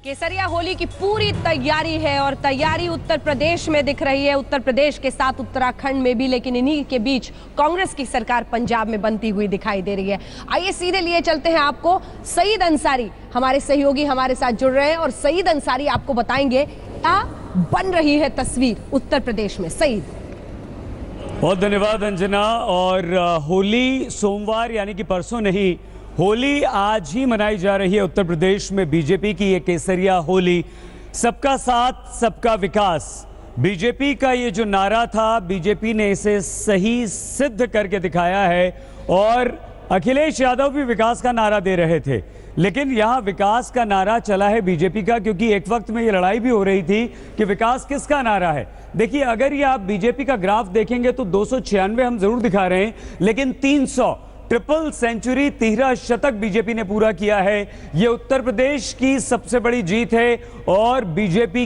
केसरिया होली की पूरी तैयारी है और तैयारी उत्तर प्रदेश में दिख रही है, उत्तर प्रदेश के साथ उत्तराखंड में भी, लेकिन इन्हीं के बीच कांग्रेस की सरकार पंजाब में बनती हुई दिखाई दे रही है। आइए सीधे लिए चलते हैं आपको सईद अंसारी, हमारे सहयोगी हमारे साथ जुड़ रहे हैं और सईद अंसारी आपको बताएंगे क्या बन रही है तस्वीर उत्तर प्रदेश में। सईद, बहुत धन्यवाद अंजना। और होली सोमवार यानी कि परसों नहीं, होली आज ही मनाई जा रही है उत्तर प्रदेश में। बीजेपी की ये केसरिया होली, सबका साथ सबका विकास, बीजेपी का ये जो नारा था, बीजेपी ने इसे सही सिद्ध करके दिखाया है। और अखिलेश यादव भी विकास का नारा दे रहे थे, लेकिन यहाँ विकास का नारा चला है बीजेपी का, क्योंकि एक वक्त में ये लड़ाई भी हो रही थी कि विकास किसका नारा है। देखिए, अगर ये आप बीजेपी का ग्राफ देखेंगे तो 296 हम जरूर दिखा रहे हैं, लेकिन 300 ट्रिपल सेंचुरी, 13 शतक बीजेपी ने पूरा किया है। ये उत्तर प्रदेश की सबसे बड़ी जीत है और बीजेपी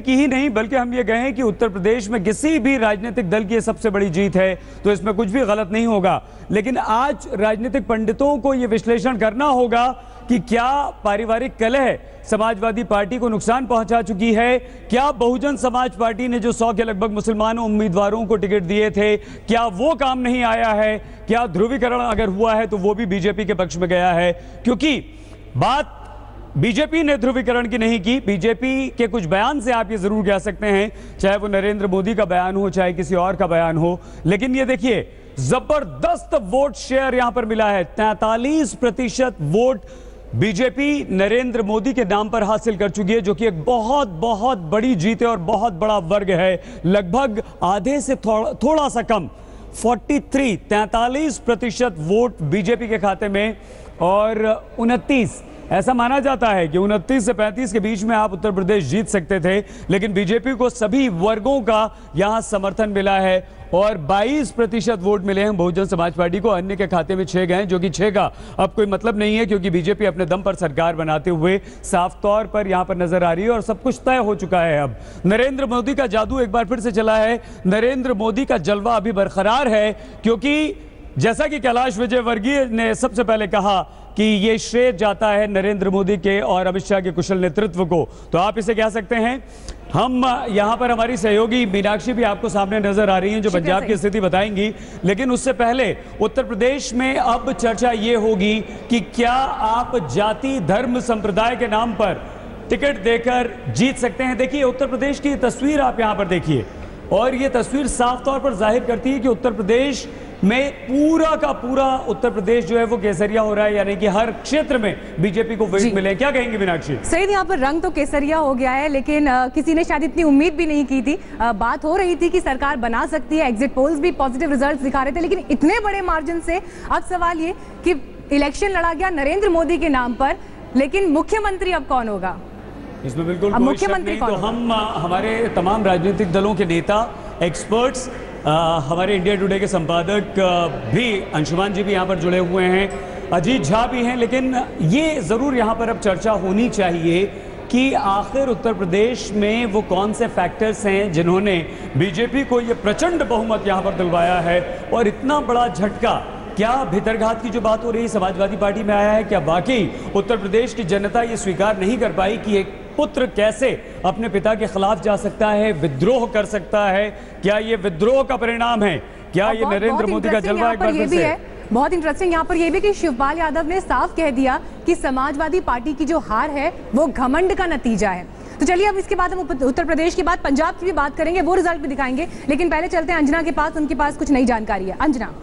की ही नहीं, बल्कि हम ये कहें कि उत्तर प्रदेश में किसी भी राजनीतिक दल की ये सबसे बड़ी जीत है, तो इसमें कुछ भी गलत नहीं होगा। लेकिन आज राजनीतिक पंडितों को ये विश्लेषण करना होगा कि क्या पारिवारिक कलह समाजवादी पार्टी को नुकसान पहुंचा चुकी है, क्या बहुजन समाज पार्टी ने जो 100 के लगभग मुसलमानों उम्मीदवारों को टिकट दिए थे, क्या वो काम नहीं आया है, क्या ध्रुवीकरण अगर हुआ है तो वो भी बीजेपी के पक्ष में गया है। क्योंकि बात बीजेपी ने ध्रुवीकरण की नहीं की, बीजेपी के कुछ बयान से आप ये जरूर कह सकते हैं, चाहे वो नरेंद्र मोदी का बयान हो चाहे किसी और का बयान हो। लेकिन ये देखिए, जबरदस्त वोट शेयर यहां पर मिला है। 43% वोट बीजेपी नरेंद्र मोदी के नाम पर हासिल कर चुकी है, जो कि एक बहुत बहुत बड़ी जीत है और बहुत बड़ा वर्ग है। लगभग आधे से थोड़ा सा कम 43% वोट बीजेपी के खाते में। और 29, ऐसा माना जाता है कि 29 से 35 के बीच में आप उत्तर प्रदेश जीत सकते थे, लेकिन बीजेपी को सभी वर्गों का यहां समर्थन मिला है। और 22% वोट मिले हैं बहुजन समाज पार्टी को, अन्य के खाते में 6 गए, जो कि 6 का अब कोई मतलब नहीं है, क्योंकि बीजेपी अपने दम पर सरकार बनाते हुए साफ तौर पर यहां पर नजर आ रही है और सब कुछ तय हो चुका है। अब नरेंद्र मोदी का जादू एक बार फिर से चला है, नरेंद्र मोदी का जलवा अभी बरकरार है, क्योंकि जैसा कि कैलाश विजयवर्गीय ने सबसे पहले कहा कि ये श्रेय जाता है नरेंद्र मोदी के और अमित शाह के कुशल नेतृत्व को, तो आप इसे कह सकते हैं। हम यहां पर हमारी सहयोगी मीनाक्षी भी आपको सामने नजर आ रही हैं, जो पंजाब की स्थिति बताएंगी। लेकिन उससे पहले उत्तर प्रदेश में अब चर्चा ये होगी कि क्या आप जाति धर्म संप्रदाय के नाम पर टिकट देकर जीत सकते हैं। देखिए, उत्तर प्रदेश की तस्वीर आप यहां पर देखिए, और ये तस्वीर साफ तौर पर जाहिर करती है कि उत्तर प्रदेश में पूरा का पूरा उत्तर प्रदेश जो है वो केसरिया हो रहा है, यानी कि हर क्षेत्र में बीजेपी को वोट मिले। क्या कहेंगे मीनाक्षी? सईद, यहाँ पर रंग तो केसरिया हो गया है, लेकिन किसी ने शायद इतनी उम्मीद भी नहीं की थी। बात हो रही थी कि सरकार बना सकती है, एग्जिट पोल्स भी पॉजिटिव रिजल्ट दिखा रहे थे, लेकिन इतने बड़े मार्जिन से अब सवाल ये कि इलेक्शन लड़ा गया नरेंद्र मोदी के नाम पर, लेकिन मुख्यमंत्री अब कौन होगा? इसमें बिल्कुल कोई शक नहीं। तो हम हमारे तमाम राजनीतिक दलों के नेता, एक्सपर्ट्स, हमारे इंडिया टुडे के संपादक भी, अंशुमान जी भी यहाँ पर जुड़े हुए हैं, अजीत झा भी हैं। लेकिन ये ज़रूर यहाँ पर अब चर्चा होनी चाहिए कि आखिर उत्तर प्रदेश में वो कौन से फैक्टर्स हैं जिन्होंने बीजेपी को ये प्रचंड बहुमत यहाँ पर दिलवाया है, और इतना बड़ा झटका। क्या भितरघात की जो बात हो रही है समाजवादी पार्टी में आया है? क्या वाकई उत्तर प्रदेश की जनता ये स्वीकार नहीं कर पाई कि एक पुत्र कैसे अपने पिता के खिलाफ जा सकता है, विद्रोह कर सकता है? क्या ये विद्रोह का परिणाम है? क्या ये नरेंद्र मोदी का जलवा एक बार फिर से? बहुत इंटरेस्टिंग यहाँ पर यह भी कि शिवपाल यादव ने साफ कह दिया कि समाजवादी पार्टी की जो हार है वो घमंड का नतीजा है। तो चलिए, अब इसके बाद हम उत्तर प्रदेश के बाद पंजाब की भी बात करेंगे, वो रिजल्ट भी दिखाएंगे, लेकिन पहले चलते हैं अंजना के पास, उनके पास कुछ नई जानकारी है। अंजना।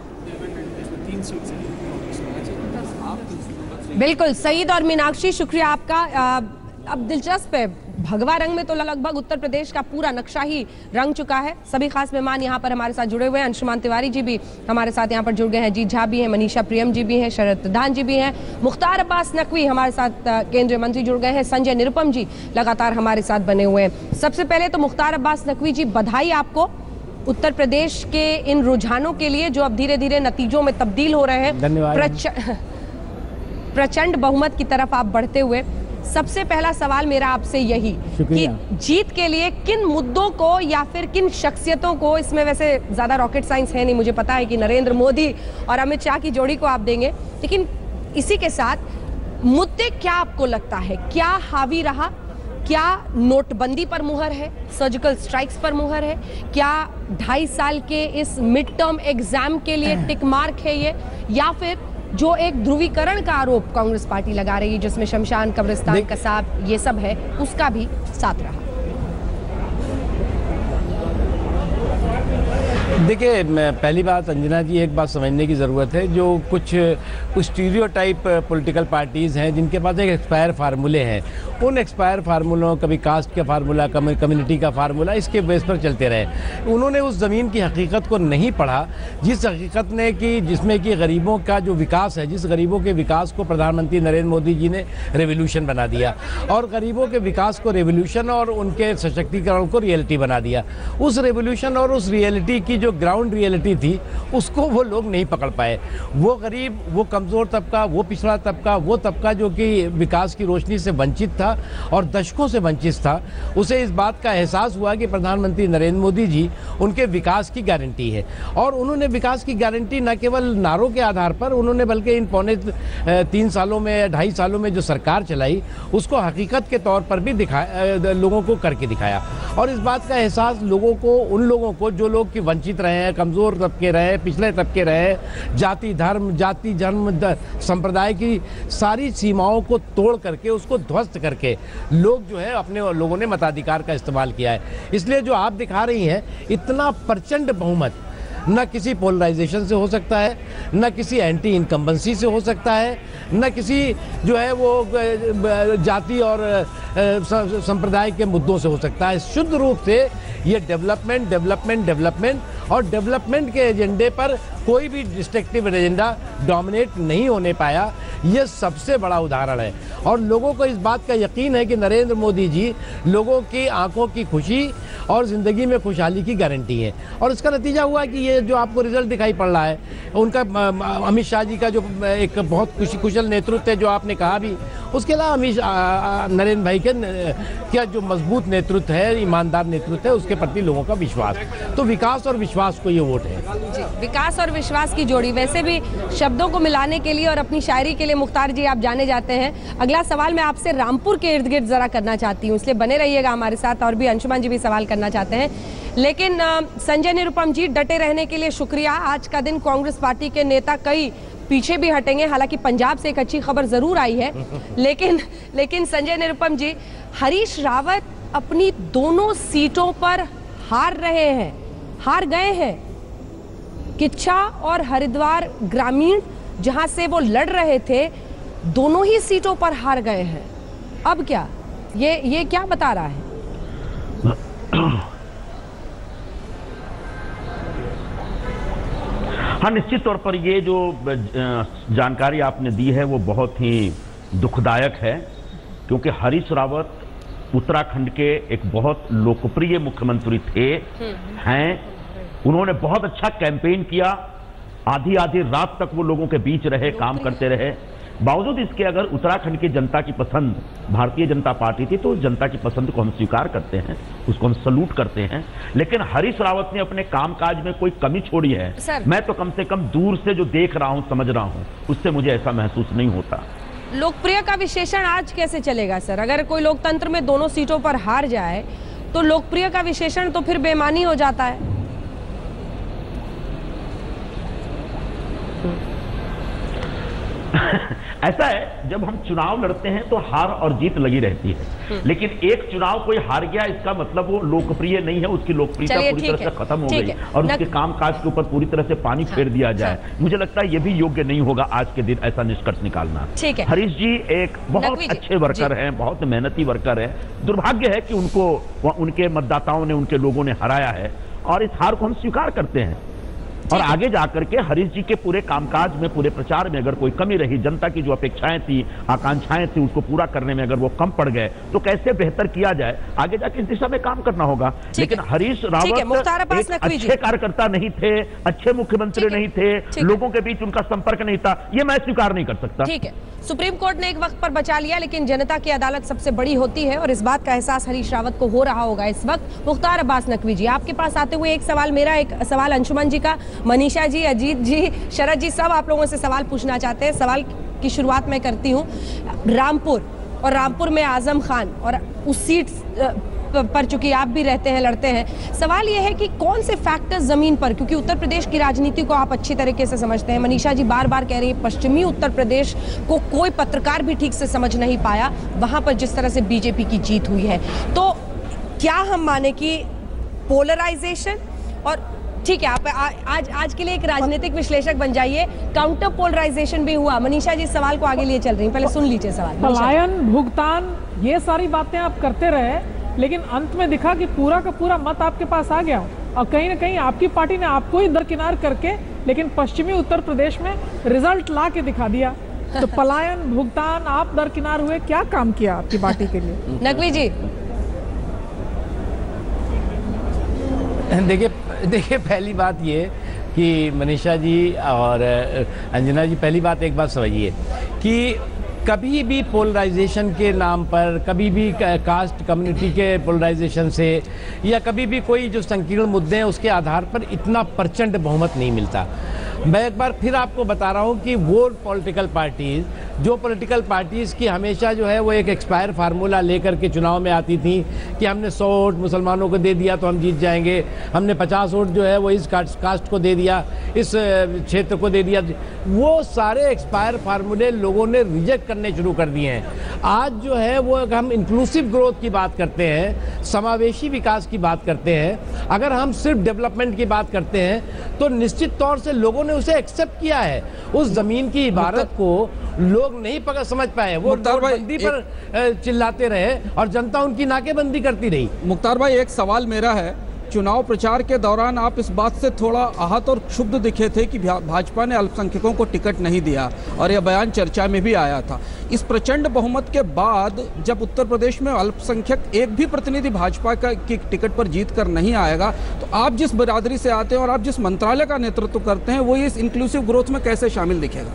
बिल्कुल सईद और मीनाक्षी, शुक्रिया आपका। अब दिलचस्प है, भगवा रंग में तो लगभग उत्तर प्रदेश का पूरा नक्शा ही रंग चुका है। सभी खास मेहमान यहाँ पर हमारे साथ जुड़े हुए हैं, अंशुमान तिवारी जी भी हमारे साथ यहाँ पर जुड़ गए हैं, अजीत झा भी हैं, मनीषा प्रियम जी भी हैं, शरद प्रधान जी भी हैं, मुख्तार अब्बास नकवी हमारे साथ केंद्रीय मंत्री जुड़ गए हैं, संजय निरुपम जी लगातार हमारे साथ बने हुए हैं। सबसे पहले तो मुख्तार अब्बास नकवी जी, बधाई आपको उत्तर प्रदेश के इन रुझानों के लिए जो अब धीरे धीरे नतीजों में तब्दील हो रहे हैं, प्रचंड बहुमत की तरफ आप बढ़ते हुए। सबसे पहला सवाल मेरा आपसे यही कि जीत के लिए किन मुद्दों को या फिर किन शख्सियतों को, इसमें वैसे ज्यादा रॉकेट साइंस है नहीं, मुझे पता है कि नरेंद्र मोदी और अमित शाह की जोड़ी को आप देंगे, लेकिन इसी के साथ मुद्दे क्या आपको लगता है, क्या हावी रहा? क्या नोटबंदी पर मुहर है, सर्जिकल स्ट्राइक्स पर मुहर है, क्या 2.5 साल के इस मिड टर्म एग्जाम के लिए टिक मार्क है ये, या फिर जो एक ध्रुवीकरण का आरोप कांग्रेस पार्टी लगा रही है जिसमें शमशान, कब्रिस्तान, कसाब ये सब है, उसका भी साथ रहा? देखिए, पहली बात अंजना जी, एक बात समझने की ज़रूरत है, जो कुछ स्टीरियोटाइप पॉलिटिकल पार्टीज़ हैं जिनके पास एक एक्सपायर फार्मूले हैं, उन एक्सपायर फार्मूलों, कभी कास्ट का फार्मूला, कम्युनिटी का फार्मूला, इसके बेस पर चलते रहे। उन्होंने उस ज़मीन की हकीकत को नहीं पढ़ा, जिस हकीकत ने कि जिसमें कि गरीबों का जो विकास है, जिस गरीबों के विकास को प्रधानमंत्री नरेंद्र मोदी जी ने रेवोल्यूशन बना दिया, और गरीबों के विकास को रेवोल्यूशन और उनके सशक्तिकरण को रियलिटी बना दिया। उस रेवोल्यूशन और उस रियलिटी की जो ग्राउंड रियलिटी थी, उसको वो लोग नहीं पकड़ पाए। वो गरीब, वो कमज़ोर तबका, वो पिछड़ा तबका, वो तबका जो कि विकास की रोशनी से वंचित था और दशकों से वंचित था, उसे इस बात का एहसास हुआ कि प्रधानमंत्री नरेंद्र मोदी जी उनके विकास की गारंटी है। और उन्होंने विकास की गारंटी न केवल नारों के आधार पर, उन्होंने बल्कि इन पौने 3 सालों में, 2.5 सालों में जो सरकार चलाई, उसको हकीकत के तौर पर भी दिखाया, लोगों को करके दिखाया। और इस बात का एहसास लोगों को, उन लोगों को जो लोग कि वंचित रहे हैं, कमज़ोर तबके रहे, पिछले तबके रहे, जाति धर्म संप्रदाय की सारी सीमाओं को तोड़ करके, उसको ध्वस्त करके लोग जो है अपने लोगों ने मताधिकार का इस्तेमाल किया है। इसलिए जो आप दिखा रही हैं, इतना प्रचंड बहुमत न किसी पोलराइजेशन से हो सकता है, न किसी एंटी इनकम्बेंसी से हो सकता है, न किसी जो है वो जाति और संप्रदाय के मुद्दों से हो सकता है। शुद्ध रूप से ये डेवलपमेंट और डेवलपमेंट के एजेंडे पर कोई भी डिस्ट्रक्टिव एजेंडा डोमिनेट नहीं होने पाया, ये सबसे बड़ा उदाहरण है। और लोगों को इस बात का यकीन है कि नरेंद्र मोदी जी लोगों की आंखों की खुशी और ज़िंदगी में खुशहाली की गारंटी है। और इसका नतीजा हुआ कि ये जो आपको रिजल्ट दिखाई पड़ रहा है, उनका अमित शाह जी का जो एक बहुत कुशल नेतृत्व है, जो आपने कहा भी, उसके अलावा नरेंद्र भाई के क्या जो मजबूत नेतृत्व है, ईमानदार नेतृत्व है, उसके प्रति लोगों का विश्वास। तो विकास और विश्वास को ये वोट है जी, विकास और विश्वास की जोड़ी। वैसे भी शब्दों को मिलाने के लिए और अपनी शायरी के लिए मुख्तार जी आप जाने जाते हैं। अगला सवाल मैं आपसे रामपुर के इर्द गिर्द जरा करना चाहती हूँ, इसलिए बने रहिएगा हमारे साथ, और भी अंशुमान जी भी सवाल करना चाहते हैं। लेकिन संजय निरुपम जी, डटे रहने के लिए शुक्रिया। आज का दिन कांग्रेस पार्टी के नेता कई पीछे भी हटेंगे, हालांकि पंजाब से एक अच्छी खबर जरूर आई है, लेकिन संजय निरुपम जी, हरीश रावत अपनी दोनों सीटों पर हार गए हैं। किच्छा और हरिद्वार ग्रामीण, जहां से वो लड़ रहे थे, दोनों ही सीटों पर हार गए हैं। अब क्या ये क्या बता रहा है? हाँ, निश्चित तौर पर ये जो जानकारी आपने दी है वो बहुत ही दुखदायक है, क्योंकि हरीश रावत उत्तराखंड के एक बहुत लोकप्रिय मुख्यमंत्री हैं। उन्होंने बहुत अच्छा कैंपेन किया, आधी रात तक वो लोगों के बीच रहे, काम करते रहे। बावजूद इसके अगर उत्तराखंड की जनता की पसंद भारतीय जनता पार्टी थी, तो उस जनता की पसंद को हम स्वीकार करते हैं, उसको हम सलूट करते हैं। लेकिन हरीश रावत ने अपने कामकाज में कोई कमी छोड़ी है, मैं तो कम से कम दूर से जो देख रहा हूं, समझ रहा हूं, उससे मुझे ऐसा महसूस नहीं होता। लोकप्रिय का विशेषण आज कैसे चलेगा सर? अगर कोई लोकतंत्र में दोनों सीटों पर हार जाए तो लोकप्रिय का विशेषण तो फिर बेमानी हो जाता है। ऐसा है, जब हम चुनाव लड़ते हैं तो हार और जीत लगी रहती है, लेकिन एक चुनाव कोई हार गया, इसका मतलब वो लोकप्रिय नहीं है, उसकी लोकप्रियता पूरी तरह से खत्म हो गई और उसके कामकाज के ऊपर पूरी तरह से पानी फेर दिया जाए। मुझे लगता है ये भी योग्य नहीं होगा आज के दिन ऐसा निष्कर्ष निकालना। हरीश जी एक बहुत अच्छे वर्कर हैं, बहुत मेहनती वर्कर है। दुर्भाग्य है कि उनको उनके मतदाताओं ने, उनके लोगों ने हराया है, और इस हार को हम स्वीकार करते हैं। और आगे जाकर के हरीश जी के पूरे कामकाज में, पूरे प्रचार में अगर कोई कमी रही, जनता की जो अपेक्षाएं थी, आकांक्षाएं थी, उसको पूरा करने में अगर वो कम पड़ गए, तो कैसे बेहतर किया जाए, आगे जाके इस दिशा में काम करना होगा। लेकिन हरीश रावत अच्छे कार्यकर्ता नहीं थे, अच्छे मुख्यमंत्री नहीं थे, लोगों के बीच उनका संपर्क नहीं था, ये मैं स्वीकार नहीं कर सकता। ठीक है, सुप्रीम कोर्ट ने एक वक्त पर बचा लिया, लेकिन जनता की अदालत सबसे बड़ी होती है, और इस बात का एहसास हरीश रावत को हो रहा होगा इस वक्त। मुख्तार अब्बास नकवी जी, आपके पास आते हुए एक सवाल मेरा, एक सवाल अंशुमन जी का, मनीषा जी, अजीत जी, शरद जी, सब आप लोगों से सवाल पूछना चाहते हैं। सवाल की शुरुआत मैं करती हूँ। रामपुर, और रामपुर में आजम खान, और उस सीट पर चूंकि आप भी रहते हैं, लड़ते हैं, सवाल यह है कि कौन से फैक्टर्स जमीन पर, क्योंकि उत्तर प्रदेश की राजनीति को आप अच्छी तरीके से समझते हैं, मनीषा जी बार बार कह रही है पश्चिमी उत्तर प्रदेश को कोई पत्रकार भी ठीक से समझ नहीं पाया, वहां पर जिस तरह से बीजेपी की जीत हुई है, तो क्या हम माने कि पोलराइजेशन, और ठीक है आप आज के लिए एक राजनीतिक विश्लेषक बन जाइए, काउंटर पोलराइजेशन भी हुआ। मनीषा जी सवाल को आगे लिए चल रही हैं, पहले सुन लीजिए सवाल। पलायन, भुगतान, ये सारी बातें आप करते रहे, लेकिन अंत में दिखा कि पूरा का पूरा मत आपके पास आ गया, और कहीं ना कहीं आपकी पार्टी ने आपको ही दरकिनार करके, लेकिन पश्चिमी उत्तर प्रदेश में रिजल्ट ला के दिखा दिया। तो पलायन, भुगतान, आप दरकिनार हुए, क्या काम किया आपकी पार्टी के लिए? नकवी जी देखिए पहली बात ये कि मनीषा जी और अंजना जी, पहली बात एक बात समझिए कि कभी भी पोलराइजेशन के नाम पर, कभी भी कास्ट कम्युनिटी के पोलराइजेशन से, या कभी भी कोई जो संकीर्ण मुद्दे हैं उसके आधार पर इतना प्रचंड बहुमत नहीं मिलता। मैं एक बार फिर आपको बता रहा हूँ कि वो पॉलिटिकल पार्टीज़ की हमेशा जो है वो एक एक्सपायर फार्मूला लेकर के चुनाव में आती थी कि हमने 100 वोट मुसलमानों को दे दिया तो हम जीत जाएंगे, हमने 50 वोट जो है वो इस कास्ट को दे दिया, इस क्षेत्र को दे दिया। वो सारे एक्सपायर फार्मूले लोगों ने रिजेक्ट करने शुरू कर दिए हैं। आज जो है वो हम इंक्लूसिव ग्रोथ की बात करते हैं, समावेशी विकास की बात करते हैं, अगर हम सिर्फ डेवलपमेंट की बात करते हैं तो निश्चित तौर से लोगों ने उसे एक्सेप्ट किया है। उस जमीन की इबारत को लोग नहीं समझ पाए, वो नोटबंदी पर चिल्लाते रहे और जनता उनकी नाकेबंदी करती रही। मुख्तार भाई, एक सवाल मेरा है, चुनाव प्रचार के दौरान आप इस बात से थोड़ा आहत और क्षुब्ध दिखे थे कि भाजपा ने अल्पसंख्यकों को टिकट नहीं दिया, और यह बयान चर्चा में भी आया था। इस प्रचंड बहुमत के बाद जब उत्तर प्रदेश में अल्पसंख्यक एक भी प्रतिनिधि भाजपा की टिकट पर जीत कर नहीं आएगा, तो आप जिस बिरादरी से आते हैं और आप जिस मंत्रालय का नेतृत्व करते हैं, वो इस इंक्लूसिव ग्रोथ में कैसे शामिल दिखेगा?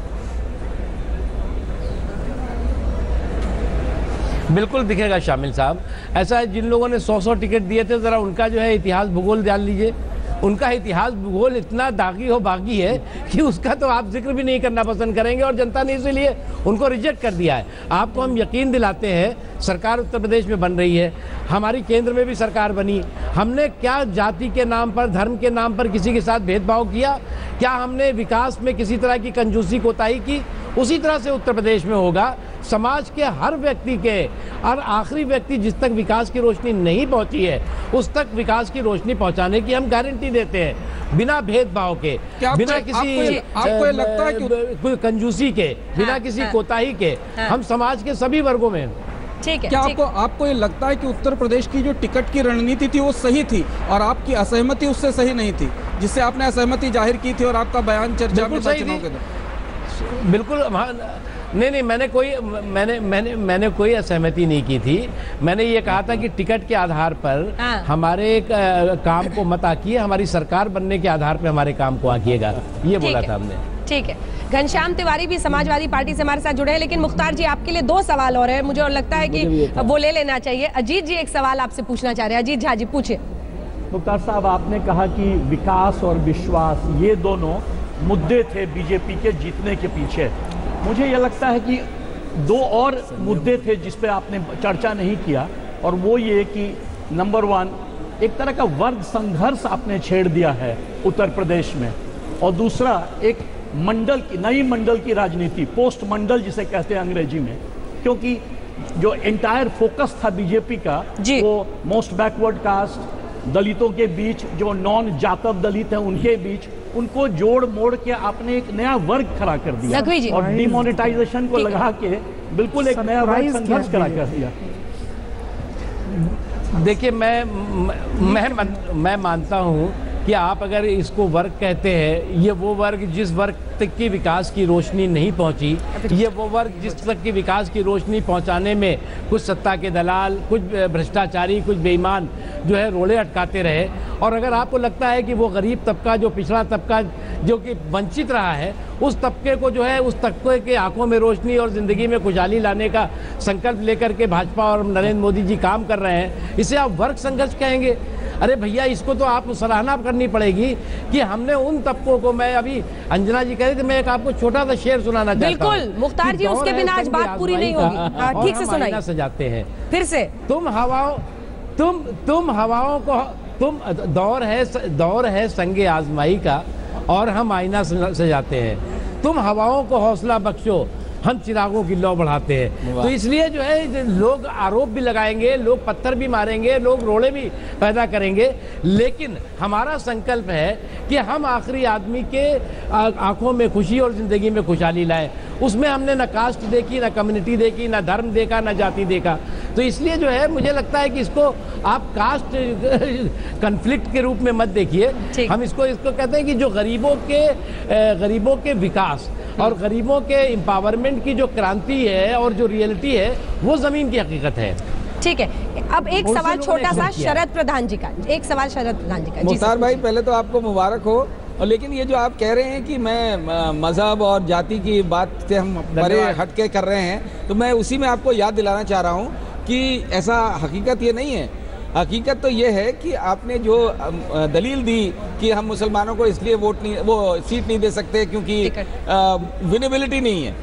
बिल्कुल दिखेगा शामिल साहब। ऐसा है, जिन लोगों ने 100 टिकट दिए थे, ज़रा उनका जो है इतिहास भूगोल जान लीजिए। उनका इतिहास भूगोल इतना दागी हो बागी है कि उसका तो आप जिक्र भी नहीं करना पसंद करेंगे, और जनता ने इसीलिए उनको रिजेक्ट कर दिया है। आपको हम यकीन दिलाते हैं, सरकार उत्तर प्रदेश में बन रही है, हमारी केंद्र में भी सरकार बनी। हमने क्या जाति के नाम पर, धर्म के नाम पर किसी के साथ भेदभाव किया? क्या हमने विकास में किसी तरह की कंजूसी कोताही की? उसी तरह से उत्तर प्रदेश में होगा। समाज के हर व्यक्ति के, और आखिरी व्यक्ति जिस तक विकास की रोशनी नहीं पहुंची है, उस तक विकास की रोशनी पहुंचाने की हम गारंटी देते हैं, बिना भेदभाव के, बिना किसी आपको लगता है कि कंजूसी के, बिना किसी कोताही के, हम समाज के सभी वर्गों में। ठीक है। क्या आपको ये लगता है कि उत्तर प्रदेश की जो टिकट की रणनीति थी वो सही थी, और आपकी असहमति उससे सही नहीं थी, जिससे आपने असहमति जाहिर की थी और आपका बयान चर्चा में था चुनाव के दौरान? बिल्कुल नहीं, मैंने कोई असहमति नहीं की थी। मैंने ये कहा था कि टिकट के आधार पर हमारे काम को मत आकिए, हमारी सरकार बनने के आधार पर हमारे काम को आकिएगा, ये बोला था हमने। ठीक है। घनश्याम तिवारी भी समाजवादी पार्टी से हमारे साथ जुड़े हैं, लेकिन मुख्तार जी आपके लिए 2 सवाल और है, मुझे और लगता है कि वो ले लेना चाहिए। अजीत जी एक सवाल आपसे पूछना चाह रहे हैं। अजीत झा जी पूछिए। मुख्तार साहब, आपने कहा कि विकास और विश्वास ये दोनों मुद्दे थे बीजेपी के जीतने के पीछे। मुझे यह लगता है कि 2 और मुद्दे थे जिस पे आपने चर्चा नहीं किया, और वो ये कि नंबर 1, एक तरह का वर्ग संघर्ष आपने छेड़ दिया है उत्तर प्रदेश में, और दूसरा एक नई मंडल की राजनीति, पोस्ट मंडल जिसे कहते हैं अंग्रेजी में, क्योंकि जो एंटायर फोकस था बीजेपी का वो मोस्ट बैकवर्ड कास्ट, दलितों के बीच, जो नॉन जातव दलित हैं उनके बीच, उनको जोड़ मोड़ के आपने एक नया वर्ग खड़ा कर दिया, और डिमोनेटाइजेशन को लगा के बिल्कुल एक नया वर्ग संघर्ष खड़ा कर दिया। देखिए, मैं मानता हूँ कि आप अगर इसको वर्ग कहते हैं, ये वो वर्ग जिस वर्ग तक की विकास की रोशनी नहीं पहुंची, ये वो वर्ग जिस तक की विकास की रोशनी पहुंचाने में कुछ सत्ता के दलाल, कुछ भ्रष्टाचारी, कुछ बेईमान जो है रोले अटकाते रहे, और अगर आपको लगता है कि वो गरीब तबका, जो पिछड़ा तबका, जो कि वंचित रहा है, उस तबके को जो है, उस तबके के आंखों में रोशनी और ज़िंदगी में खुशहाली लाने का संकल्प लेकर के भाजपा और नरेंद्र मोदी जी काम कर रहे हैं, इसे आप वर्ग संघर्ष कहेंगे? अरे भैया, इसको तो आप सराहना करनी पड़ेगी कि हमने उन तबकों को, मैं अभी अंजना जी कह रही थी, मैं एक आपको छोटा सा शेर सुनाना चाहता हूं। बिल्कुल मुख्तार जी, उसके बिना आज बात पूरी नहीं होगी। ठीक से सुनाइए। सजाते हैं फिर से। तुम हवाओं को, तुम दौर है संगे आजमाई का, और हम आईना सजाते हैं। तुम हवाओं को हौसला बख्शो, हम चिरागों की लौ बढ़ाते हैं। तो इसलिए जो है, लोग आरोप भी लगाएंगे, लोग पत्थर भी मारेंगे, लोग रोड़े भी पैदा करेंगे, लेकिन हमारा संकल्प है कि हम आखिरी आदमी के आंखों में खुशी और जिंदगी में खुशहाली लाए। उसमें हमने न कास्ट देखी, न कम्युनिटी देखी, न धर्म देखा, न जाति देखा। तो इसलिए जो है, मुझे लगता है कि इसको आप कास्ट कन्फ्लिक्ट के रूप में मत देखिए। हम इसको कहते हैं कि जो गरीबों के विकास और गरीबों के एम्पावरमेंट की जो क्रांति है और जो रियलिटी है, वो जमीन की हकीकत है। ठीक है, अब एक सवाल छोटा सा शरद प्रधान जी का, एक सवाल शरद प्रधान जी का। मुख्तार भाई, पहले तो आपको मुबारक हो। और लेकिन ये जो आप कह रहे हैं कि मैं मजहब और जाति की बात से हम परे हटके कर रहे हैं, तो मैं उसी में आपको याद दिलाना चाह रहा हूँ कि ऐसा हकीकत ये नहीं है। हकीकत तो ये है कि आपने जो दलील दी कि हम मुसलमानों को इसलिए सीट नहीं दे सकते क्योंकि विनेबिलिटी नहीं है,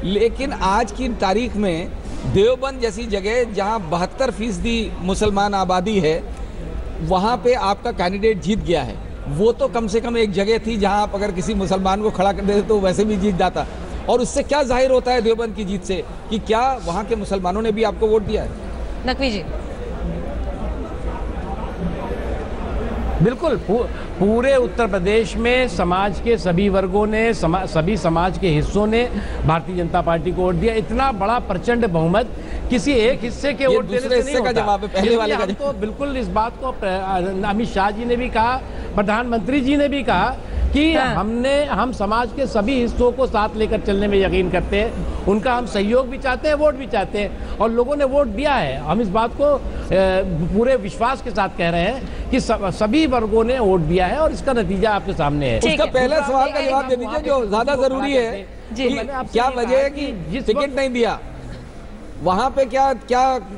लेकिन आज की तारीख में देवबंद जैसी जगह जहां 72% मुसलमान आबादी है, वहां पे आपका कैंडिडेट जीत गया है। वो तो कम से कम एक जगह थी जहां आप अगर किसी मुसलमान को खड़ा कर देते तो वैसे भी जीत जाता। और उससे क्या जाहिर होता है देवबंद की जीत से, कि क्या वहां के मुसलमानों ने भी आपको वोट दिया है? नकवी जी। बिल्कुल, पूरे उत्तर प्रदेश में समाज के सभी वर्गों ने, सभी समाज के हिस्सों ने भारतीय जनता पार्टी को वोट दिया। इतना बड़ा प्रचंड बहुमत किसी एक हिस्से के वोट देने से नहीं होता। का जवाब है, पहले वाले का तो बिल्कुल इस बात को अमित शाह जी ने भी कहा, प्रधानमंत्री जी ने भी कहा कि हम समाज के सभी हिस्सों को साथ लेकर चलने में यकीन करते हैं। उनका हम सहयोग भी चाहते हैं, वोट भी चाहते हैं, और लोगों ने वोट दिया है। हम इस बात को पूरे विश्वास के साथ कह रहे हैं कि सभी वर्गों ने वोट दिया है, और इसका नतीजा आपके सामने है। उसका पहला सवाल का जवाब दे दीजिए जो ज्यादा जरूरी है, क्या वजह है कि टिकट नहीं दिया? वहां पे क्या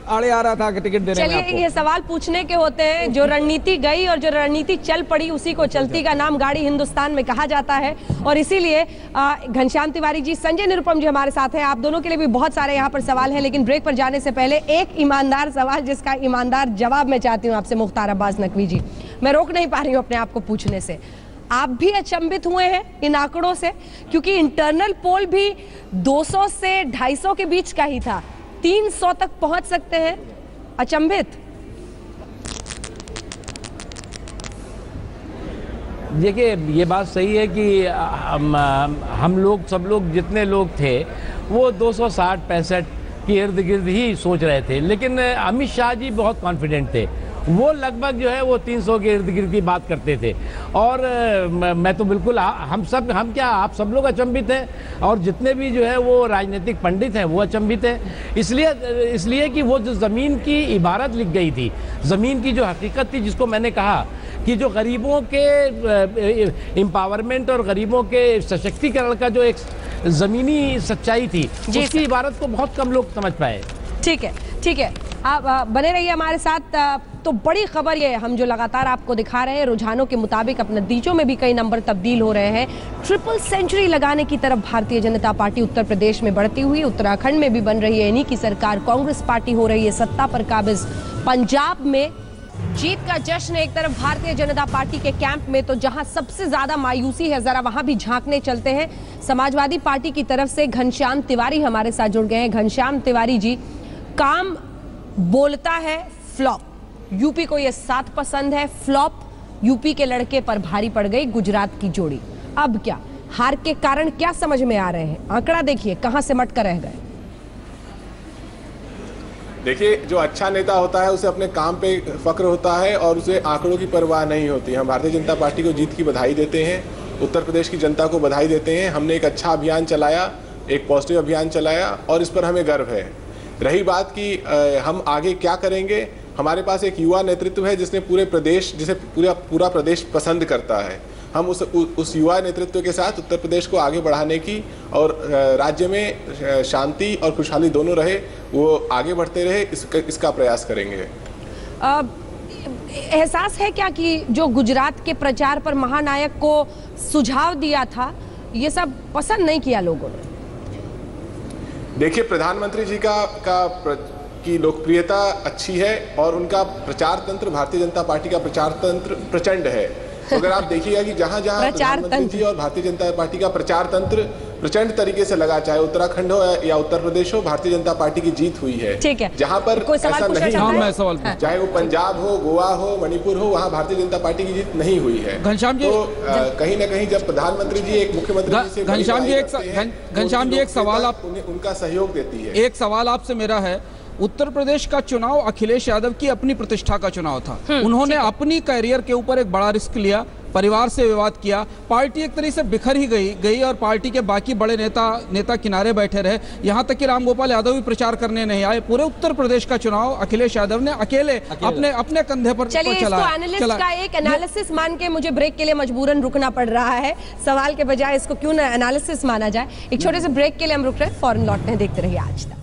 आड़े आ रहा था कि टिकट देने में आपको? चलिए, ये सवाल पूछने के होते हैं। जो रणनीति गई और जो रणनीति चल पड़ी, उसी को चलती का नाम गाड़ी हिंदुस्तान में कहा जाता है। और इसीलिए घनश्याम तिवारी जी, संजय निरुपम जी हमारे साथ हैं। आप दोनों के लिए भी बहुत सारे यहाँ पर सवाल हैं, लेकिन ब्रेक पर जाने से पहले एक ईमानदार सवाल, जिसका ईमानदार जवाब मैं चाहती हूँ आपसे, मुख्तार अब्बास नकवी जी। मैं रोक नहीं पा रही हूँ अपने आप को पूछने से। आप भी अचंभित हुए हैं इन आंकड़ों से? क्योंकि इंटरनल पोल भी 200 से 250 के बीच का ही था, 300 तक पहुंच सकते हैं। अचंभित? देखिए, ये बात सही है कि हम लोग, सब लोग, जितने लोग थे, वो 260-65 के इर्द गिर्द ही सोच रहे थे। लेकिन अमित शाह जी बहुत कॉन्फिडेंट थे। वो लगभग जो है वो 300 के इर्द गिर्द की बात करते थे। और मैं तो बिल्कुल, हम क्या, आप सब लोग अचंभित हैं, और जितने भी जो है वो राजनीतिक पंडित हैं वो अचंभित हैं। इसलिए कि वो जो ज़मीन की इबारत लिख गई थी, ज़मीन की जो हकीकत थी, जिसको मैंने कहा कि जो गरीबों के एम्पावरमेंट और गरीबों के सशक्तिकरण का जो एक ज़मीनी सच्चाई थी, उसकी इबारत को बहुत कम लोग समझ पाए। ठीक है, ठीक है, आप बने रहिए हमारे साथ। तो बड़ी खबर ये, हम जो लगातार आपको दिखा रहे हैं, रुझानों के मुताबिक अब नतीजों में भी कई नंबर तब्दील हो रहे हैं। ट्रिपल सेंचुरी लगाने की तरफ भारतीय जनता पार्टी उत्तर प्रदेश में बढ़ती हुई, उत्तराखंड में भी बन रही है इन्हीं की सरकार, कांग्रेस पार्टी हो रही है सत्ता पर काबिज। पंजाब में जीत का जश्न एक तरफ भारतीय जनता पार्टी के कैंप में, तो जहां सबसे ज्यादा मायूसी है, जरा वहां भी झांकने चलते हैं। समाजवादी पार्टी की तरफ से घनश्याम तिवारी हमारे साथ जुड़ गए हैं। घनश्याम तिवारी जी, काम बोलता है फ्लॉप, यूपी को ये 7 पसंद है, फ्लॉप यूपी के लड़के पर भारी पड़ गई गुजरात की जोड़ी। अब क्या हार के कारण क्या समझ में आ रहे हैं? आंकड़ा देखिए कहां से मट कर रह गए। देखिए, जो अच्छा नेता होता है उसे अपने काम पे फक्र होता है और उसे आंकड़ों की परवाह नहीं होती। हम भारतीय जनता पार्टी को जीत की बधाई देते हैं, उत्तर प्रदेश की जनता को बधाई देते हैं। हमने एक अच्छा अभियान चलाया, एक पॉजिटिव अभियान चलाया, और इस पर हमें गर्व है। रही बात कि हम आगे क्या करेंगे, हमारे पास एक युवा नेतृत्व है जिसे पूरा प्रदेश पसंद करता है। हम उस युवा नेतृत्व के साथ उत्तर प्रदेश को आगे बढ़ाने की और राज्य में शांति और खुशहाली दोनों रहे, वो आगे बढ़ते रहे, इसका प्रयास करेंगे। एहसास है क्या कि जो गुजरात के प्रचार पर महानायक को सुझाव दिया था, ये सब पसंद नहीं किया लोगों ने? देखिए, प्रधानमंत्री जी की लोकप्रियता अच्छी है और उनका प्रचार तंत्र, भारतीय जनता पार्टी का प्रचार तंत्र प्रचंड है। तो अगर आप देखिएगा कि जहां जहां प्रधानमंत्री जी और भारतीय जनता पार्टी का प्रचार तंत्र प्रचंड तरीके से लगा, चाहे उत्तराखंड हो या उत्तर प्रदेश हो, भारतीय जनता पार्टी की जीत हुई है। ठीक है, जहां पर ऐसा नहीं, सवाल चाहे वो पंजाब हो, गोवा हो, मणिपुर हो, वहां भारतीय जनता पार्टी की जीत नहीं हुई है। घनश्याम जी, तो कहीं ना कहीं जब प्रधानमंत्री जी एक मुख्यमंत्री से घनश्याम जी एक सवाल आप उनका सहयोग देती है। एक सवाल आपसे मेरा है, उत्तर प्रदेश का चुनाव अखिलेश यादव की अपनी प्रतिष्ठा का चुनाव था। उन्होंने अपनी कैरियर के ऊपर एक बड़ा रिस्क लिया, परिवार से विवाद किया, पार्टी एक तरह से बिखर ही गई और पार्टी के बाकी बड़े नेता किनारे बैठे रहे। यहां तक कि रामगोपाल यादव भी प्रचार करने नहीं आए। पूरे उत्तर प्रदेश का चुनाव अखिलेश यादव ने अकेले अपने कंधे पर चलिए, इसको एनालिस्ट का एक एनालिसिस मान के मुझे ब्रेक के लिए मजबूरन रुकना पड़ रहा है। सवाल के बजाय इसको क्यों ना एनालिसिस माना जाए। एक छोटे से ब्रेक के लिए हम रुक रहे हैं, फौरन लौटते हैं। देखते रहिए आज तक।